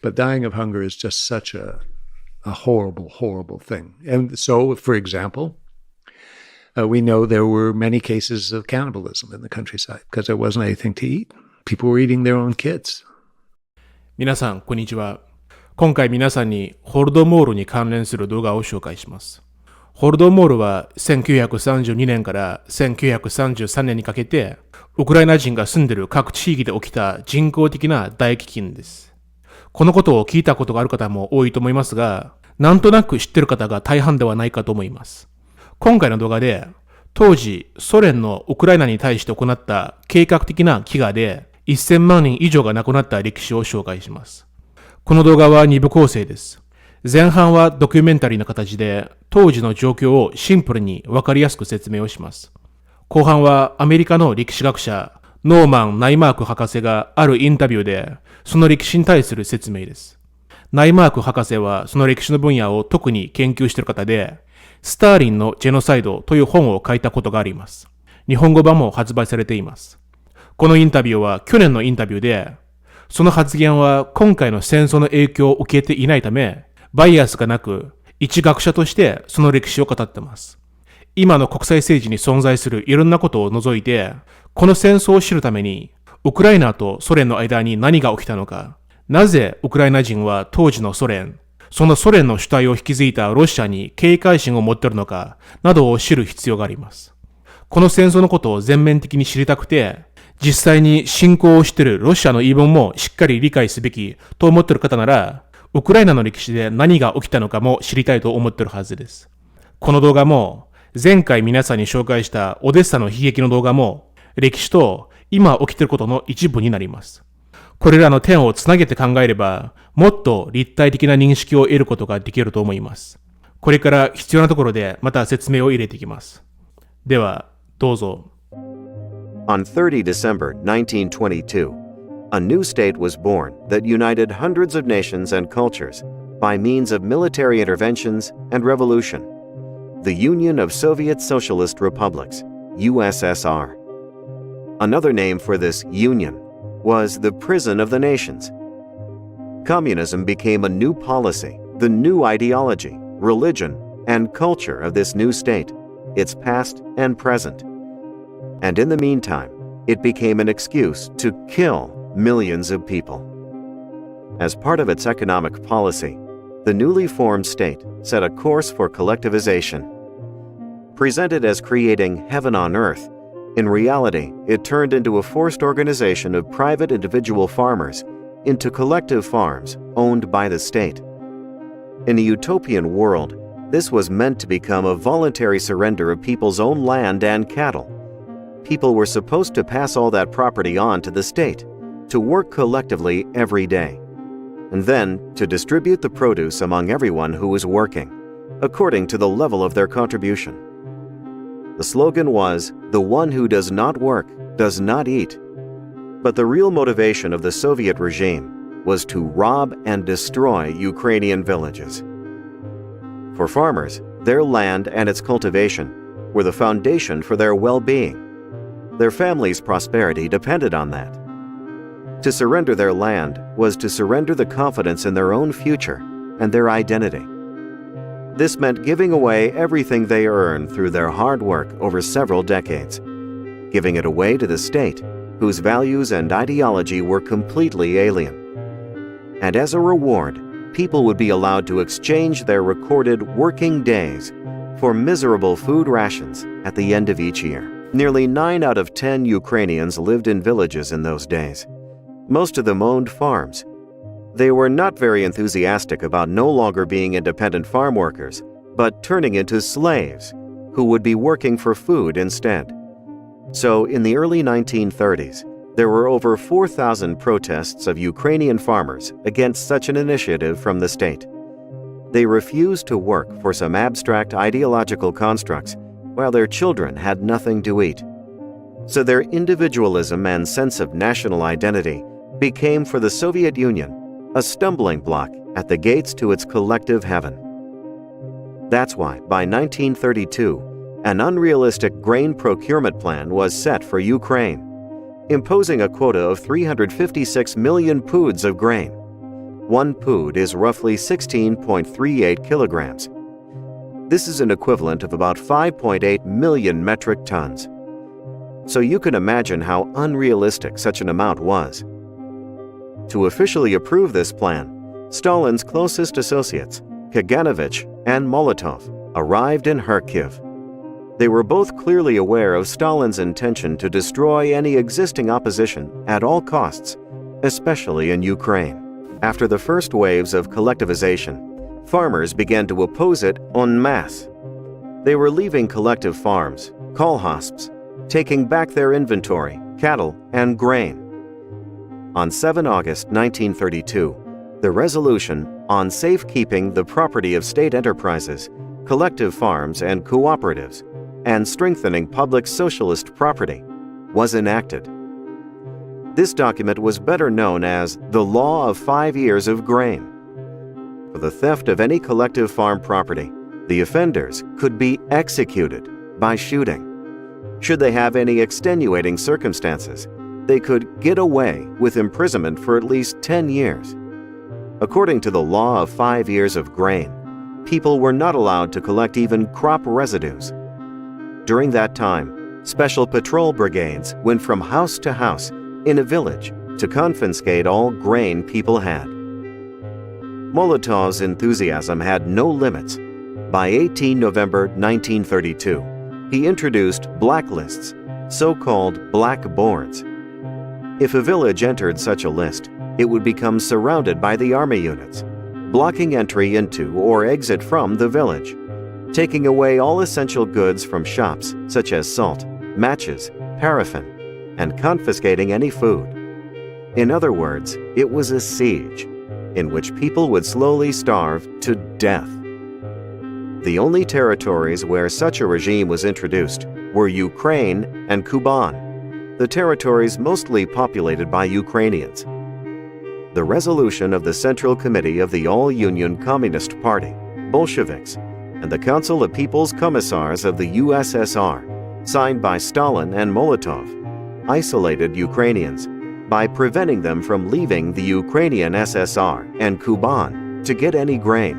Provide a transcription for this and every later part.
But dying of hunger is just such a horrible, horrible thing. And so, for example, we know there were many cases of cannibalism in the countryside because there wasn't anything to eat. People were eating their own kids. 皆さん、こんにちは。今回皆さんにホロドモールに関連する動画を紹介します。ホロドモールは1932年から1933年にかけて、ウクライナ人が住んでいる各地域で起きた人工的な大飢饉です。このことを聞いたことがある方も多いと思いますが、なんとなく知っている方が大半ではないかと思います。今回の動画で、当時ソ連のウクライナに対して行った計画的な飢餓で1000万人以上が亡くなった歴史を紹介します。この動画は2部構成です。前半はドキュメンタリーの形で当時の状況をシンプルにわかりやすく説明をします。後半はアメリカの歴史学者ノーマン・ナイマーク博士があるインタビューでその歴史に対する説明です。ナイマーク博士はその歴史の分野を特に研究している方で、スターリンのジェノサイドという本を書いたことがあります。日本語版も発売されています。このインタビューは去年のインタビューで、その発言は今回の戦争の影響を受けていないため、バイアスがなく、一学者としてその歴史を語っています。今の国際政治に存在するいろんなことを除いて、この戦争を知るために、ウクライナとソ連の間に何が起きたのか、なぜウクライナ人は当時のソ連、そのソ連の主体を引き継いだロシアに警戒心を持っているのか、などを知る必要があります。この戦争のことを全面的に知りたくて、実際に侵攻をしているロシアの言い分もしっかり理解すべきと思っている方なら、ウクライナの歴史で何が起きたのかも知りたいと思っているはずです。この動画も、前回皆さんに紹介したオデッサの悲劇の動画も、歴史と今起きていることの一部になります。これらの点をつなげて考えれば、もっと立体的な認識を得ることができると思います。これから必要なところでまた説明を入れていきます。では、どうぞ。On 30 December 1922, a new state was born that united hundreds of nations and cultures by means of military interventions and revolution. The Union of Soviet Socialist Republics, USSR. Another name for this union was the prison of the nations. Communism became a new policy, the new ideology, religion, and culture of this new state, its past and present. And in the meantime, it became an excuse to kill millions of people. As part of its economic policy, the newly formed state set a course for collectivization. Presented as creating heaven on earth, in reality, it turned into a forced organization of private individual farmers into collective farms owned by the state. In a utopian world, this was meant to become a voluntary surrender of people's own land and cattle. People were supposed to pass all that property on to the state, to work collectively every day, and then to distribute the produce among everyone who was working, according to the level of their contribution. The slogan was, "The one who does not work does not eat." But the real motivation of the Soviet regime was to rob and destroy Ukrainian villages. For farmers, their land and its cultivation were the foundation for their well-being. Their families' prosperity depended on that. To surrender their land was to surrender the confidence in their own future and their identity. This meant giving away everything they earned through their hard work over several decades, giving it away to the state, whose values and ideology were completely alien. And as a reward, people would be allowed to exchange their recorded working days for miserable food rations at the end of each year. Nearly 9 out of 10 Ukrainians lived in villages in those days. Most of them owned farms. They were not very enthusiastic about no longer being independent farm workers, but turning into slaves, who would be working for food instead. So in the early 1930s, there were over 4,000 protests of Ukrainian farmers against such an initiative from the state. They refused to work for some abstract ideological constructs, while their children had nothing to eat. So their individualism and sense of national identity became for the Soviet Union a stumbling block at the gates to its collective heaven. That's why, by 1932, an unrealistic grain procurement plan was set for Ukraine, imposing a quota of 356 million poods of grain, one pud is roughly 16.38 kilograms. This is an equivalent of about 5.8 million metric tons. So you can imagine how unrealistic such an amount was. To officially approve this plan, Stalin's closest associates, Kaganovich and Molotov, arrived in Kharkiv. They were both clearly aware of Stalin's intention to destroy any existing opposition at all costs, especially in Ukraine. After the first waves of collectivization, farmers began to oppose it en masse. They were leaving collective farms, kolhosps, taking back their inventory, cattle, and grain. On 7 August 1932, the resolution on safekeeping the property of state enterprises, collective farms, and cooperatives, and strengthening public socialist property was enacted. This document was better known as the Law of 5 Years of Grain. For the theft of any collective farm property, the offenders could be executed by shooting. Should they have any extenuating circumstances, they could get away with imprisonment for at least 10 years. According to the Law of 5 Years of Grain, people were not allowed to collect even crop residues. During that time, special patrol brigades went from house to house in a village to confiscate all grain people had. Molotov's enthusiasm had no limits. By 18 November 1932, he introduced blacklists, so-called black boards. If a village entered such a list, it would become surrounded by the army units, blocking entry into or exit from the village, taking away all essential goods from shops such as salt, matches, paraffin, and confiscating any food. In other words, it was a siege in which people would slowly starve to death. The only territories where such a regime was introduced were Ukraine and Kuban, the territories mostly populated by Ukrainians. The resolution of the Central Committee of the All-Union Communist Party, Bolsheviks, and the Council of People's Commissars of the USSR, signed by Stalin and Molotov, isolated Ukrainians by preventing them from leaving the Ukrainian SSR and Kuban to get any grain.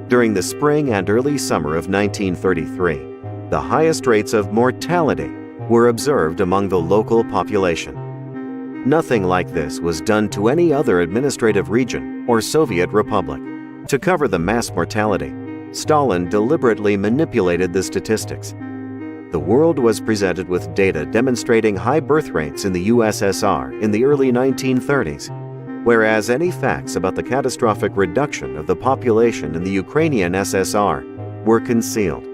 During the spring and early summer of 1933, the highest rates of mortality were observed among the local population. Nothing like this was done to any other administrative region or Soviet republic. To cover the mass mortality, Stalin deliberately manipulated the statistics. The world was presented with data demonstrating high birth rates in the USSR in the early 1930s, whereas any facts about the catastrophic reduction of the population in the Ukrainian SSR were concealed.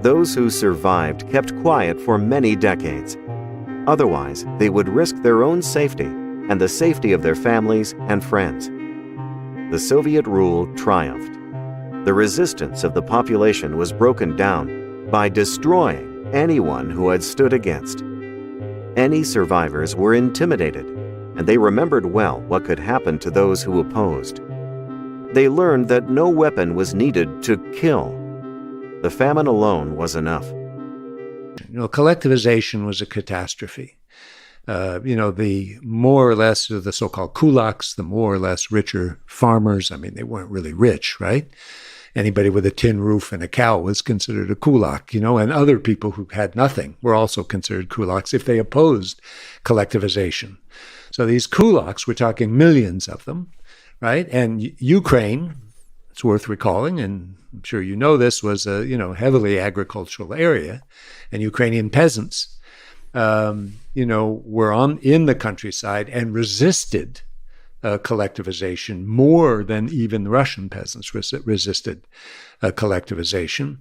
Those who survived kept quiet for many decades. Otherwise, they would risk their own safety and the safety of their families and friends. The Soviet rule triumphed. The resistance of the population was broken down by destroying anyone who had stood against. Any survivors were intimidated, and they remembered well what could happen to those who opposed. They learned that no weapon was needed to kill. The famine alone was enough. Collectivization was a catastrophe. The more or less of the so-called kulaks, the more or less richer farmers, they weren't really rich, right? Anybody with a tin roof and a cow was considered a kulak, and other people who had nothing were also considered kulaks if they opposed collectivization. So these kulaks, we're talking millions of them, right? And Ukraine, it's worth recalling, and I'm sure you know this, was a heavily agricultural area, and Ukrainian peasants, were in the countryside and resisted collectivization more than even Russian peasants resisted collectivization.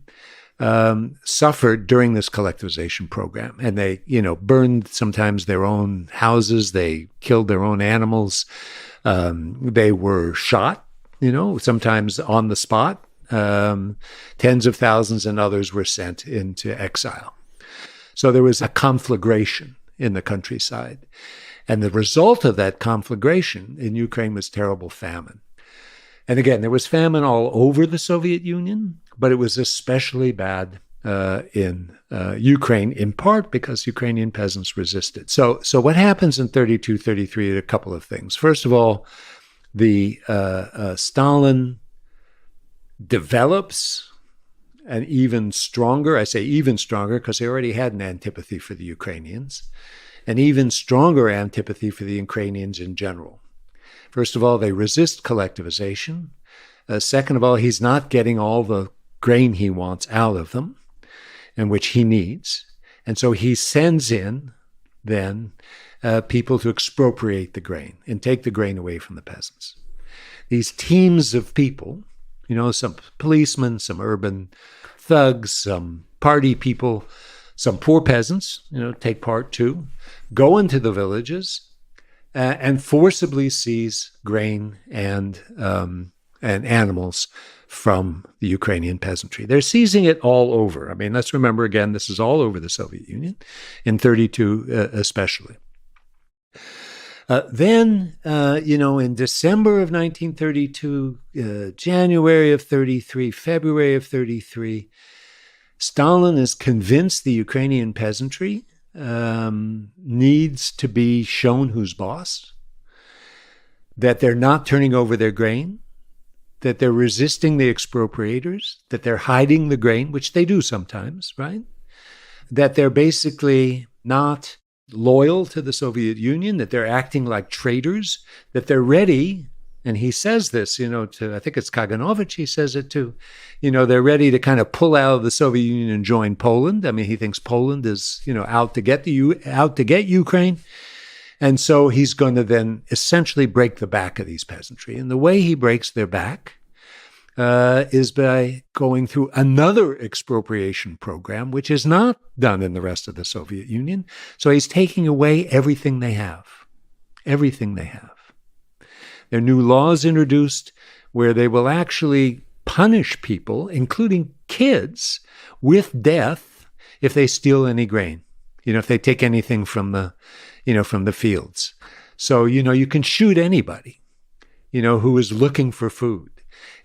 Suffered during this collectivization program, and they, burned sometimes their own houses. They killed their own animals. They were shot, sometimes on the spot. Tens of thousands, and others were sent into exile. So there was a conflagration in the countryside. And the result of that conflagration in Ukraine was terrible famine. And again, there was famine all over the Soviet Union, but it was especially bad in Ukraine, in part because Ukrainian peasants resisted. So what happens in 32, 33 are a couple of things. First of all, Stalin develops an even stronger, I say even stronger because they already had an antipathy for the Ukrainians, an even stronger antipathy for the Ukrainians in general. First of all, they resist collectivization. Second of all, he's not getting all the grain he wants out of them, and which he needs. And so he sends in then people to expropriate the grain and take the grain away from the peasants. These teams of people, some policemen, some urban thugs, some party people, some poor peasants, take part too, go into the villages and forcibly seize grain and animals from the Ukrainian peasantry. They're seizing it all over. I mean, let's remember again, this is all over the Soviet Union, in 1932 especially. Then, in December of 1932, January of 1933, February of 1933, Stalin is convinced the Ukrainian peasantry needs to be shown who's boss, that they're not turning over their grain, that they're resisting the expropriators, that they're hiding the grain, which they do sometimes, right? That they're basically not loyal to the Soviet Union, that they're acting like traitors, that they're ready, and he says this, to, I think it's Kaganovich, he says it too, they're ready to kind of pull out of the Soviet Union and join Poland. I mean, he thinks Poland is, out to get Ukraine. And so he's going to then essentially break the back of these peasantry. And the way he breaks their back is by going through another expropriation program, which is not done in the rest of the Soviet Union. So he's taking away everything they have. Everything they have. There are new laws introduced where they will actually punish people, including kids, with death if they steal any grain. If they take anything from the fields. So, you can shoot anybody, who is looking for food.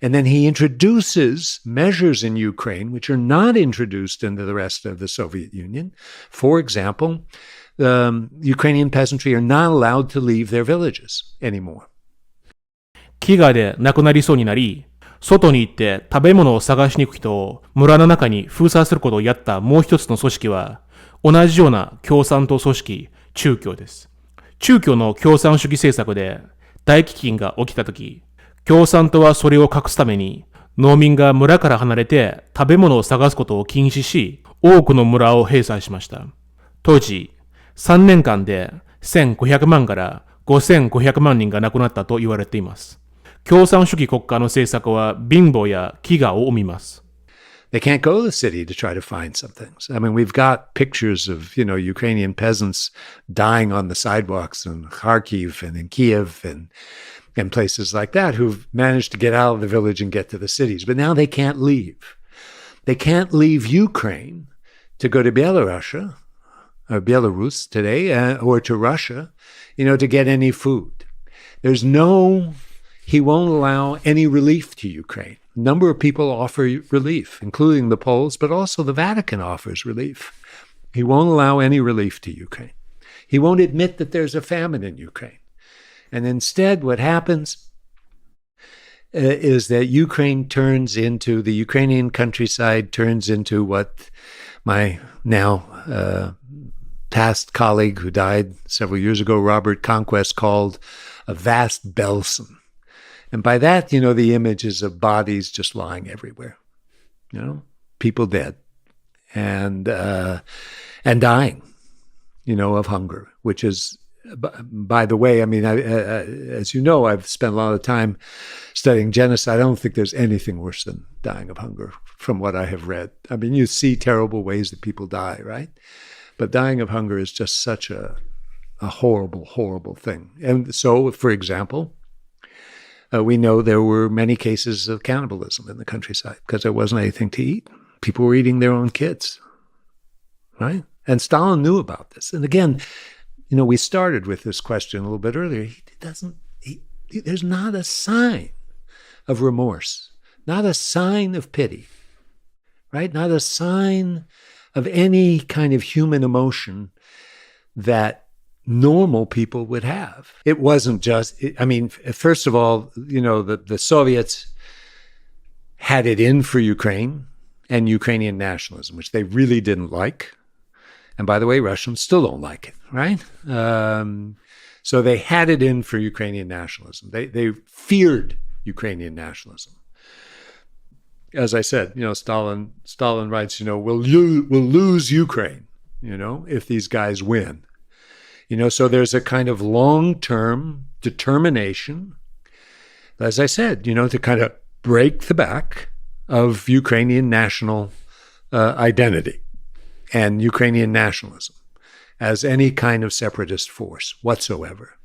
And then he introduces measures in Ukraine which are not introduced into the rest of the Soviet Union. For example, Ukrainian peasantry are not allowed to leave their villages anymore. 飢餓で亡くなりそうになり、外に行って食べ物を探しに行く人を村の中に封鎖することをやったもう一つの組織は、同じような共産党組織、中共です。中共の共産主義政策で大飢饉が起きたとき、共産党はそれを隠すために、農民が村から離れて食べ物を探すことを禁止し、多くの村を閉鎖しました。当時、3年間で1500万から5500万人が亡くなったと言われています。共産主義国家の政策は貧乏や飢餓を生みます。They can't go to the city to try to find some things. I mean, we've got pictures of, Ukrainian peasants dying on the sidewalks in Kharkiv and in Kiev and places like that who've managed to get out of the village and get to the cities. But now they can't leave. They can't leave Ukraine to go to Belarus today, or to Russia, to get any food. He won't allow any relief to Ukraine. A number of people offer relief, including the Poles, but also the Vatican offers relief. He won't allow any relief to Ukraine. He won't admit that there's a famine in Ukraine. And instead, what happens is that the Ukrainian countryside turns into what my now past colleague who died several years ago, Robert Conquest, called a vast Belsen. And by that, the images of bodies just lying everywhere, people dead and dying, of hunger, which is, by the way, I mean, as you know, I've spent a lot of time studying genocide. I don't think there's anything worse than dying of hunger from what I have read. I mean, you see terrible ways that people die, right? But dying of hunger is just such a horrible, horrible thing. And so, for example, we know there were many cases of cannibalism in the countryside because there wasn't anything to eat. People were eating their own kids, right? And Stalin knew about this. And again, we started with this question a little bit earlier. There's not a sign of remorse, not a sign of pity, right? Not a sign of any kind of human emotion that normal people would have. It wasn't just, first of all, the Soviets had it in for Ukraine and Ukrainian nationalism, which they really didn't like. And by the way, Russians still don't like it, right? So they had it in for Ukrainian nationalism. They feared Ukrainian nationalism. As I said, Stalin writes, we'll lose Ukraine, if these guys win. So there's a kind of long-term determination, as I said, to kind of break the back of Ukrainian national identity and Ukrainian nationalism as any kind of separatist force whatsoever.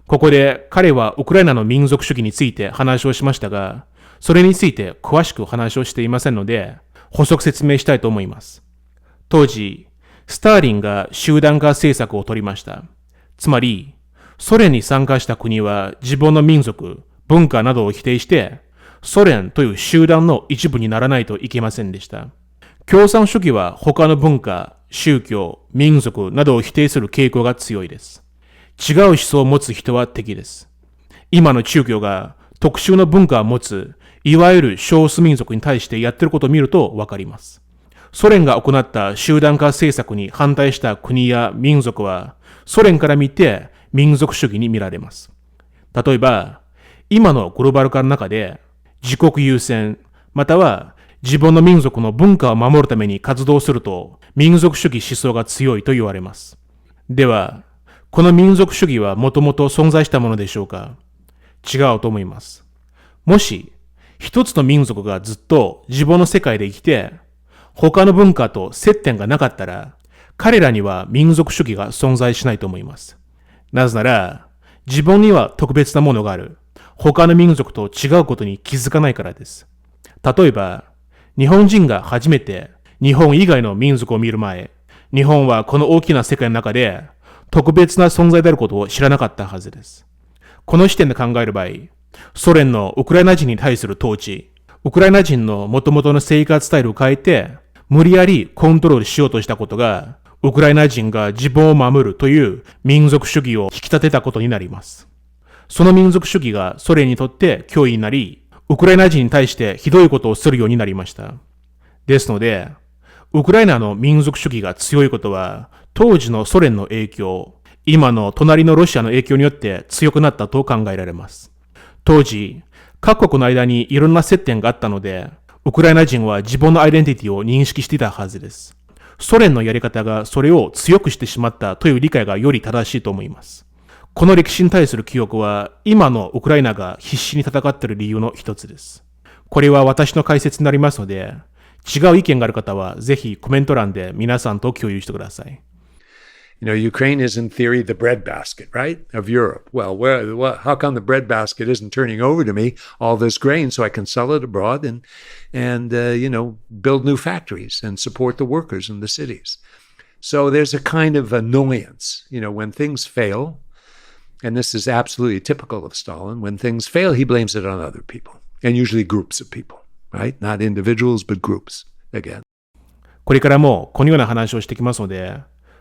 ここで彼はウクライナの民族主義について話をしましたが、それについて詳しく話をしていませんので、補足説明したいと思います。当時、スターリンが集団化政策を取りました。つまり、ソ連に参加した国は自分の民族、文化などを否定して、ソ連という集団の一部にならないといけませんでした。共産主義は他の文化、宗教、民族などを否定する傾向が強いです。違う思想を持つ人は敵です。今の中共が特殊な文化を持つ、いわゆる少数民族に対してやっていることを見るとわかります。ソ連が行った集団化政策に反対した国や民族は、ソ連から見て民族主義に見られます。例えば、今のグローバル化の中で、自国優先、または自分の民族の文化を守るために活動すると、民族主義思想が強いと言われます。では、この民族主義はもともと存在したものでしょうか？違うと思います。もし、一つの民族がずっと自分の世界で生きて、他の文化と接点がなかったら、彼らには民族主義が存在しないと思います。なぜなら、自分には特別なものがある。他の民族と違うことに気づかないからです。例えば、日本人が初めて日本以外の民族を見る前、日本はこの大きな世界の中で特別な存在であることを知らなかったはずです。この視点で考える場合、ソ連のウクライナ人に対する統治、ウクライナ人の元々の生活スタイルを変えて、無理やりコントロールしようとしたことが、ウクライナ人が自分を守るという民族主義を引き立てたことになります。その民族主義がソ連にとって脅威になり、ウクライナ人に対してひどいことをするようになりました。ですので、ウクライナの民族主義が強いことは、当時のソ連の影響、今の隣のロシアの影響によって強くなったと考えられます。当時、各国の間にいろんな接点があったので、ウクライナ人は自分のアイデンティティを認識していたはずです。ソ連のやり方がそれを強くしてしまったという理解がより正しいと思います。この歴史に対する記憶は、今のウクライナが必死に戦っている理由の一つです。これは私の解説になりますので、違う意見がある方はぜひコメント欄で皆さんと共有してください。Ukraine is in theory the breadbasket, right, of Europe. Well, how come the breadbasket isn't turning over to me all this grain so I can sell it abroad and build new factories and support the workers in the cities? So there's a kind of annoyance, when things fail, and this is absolutely typical of Stalin. When things fail, he blames it on other people, and usually groups of people, right? Not individuals, but groups, again. これからもこのような話をしてきますので、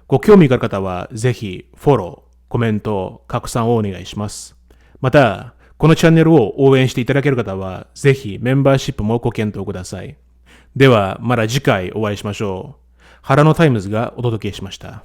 ご興味がある方はぜひフォロー、コメント、拡散をお願いします。また、このチャンネルを応援していただける方はぜひメンバーシップもご検討ください。では、また次回お会いしましょう。ハラノタイムズがお届けしました。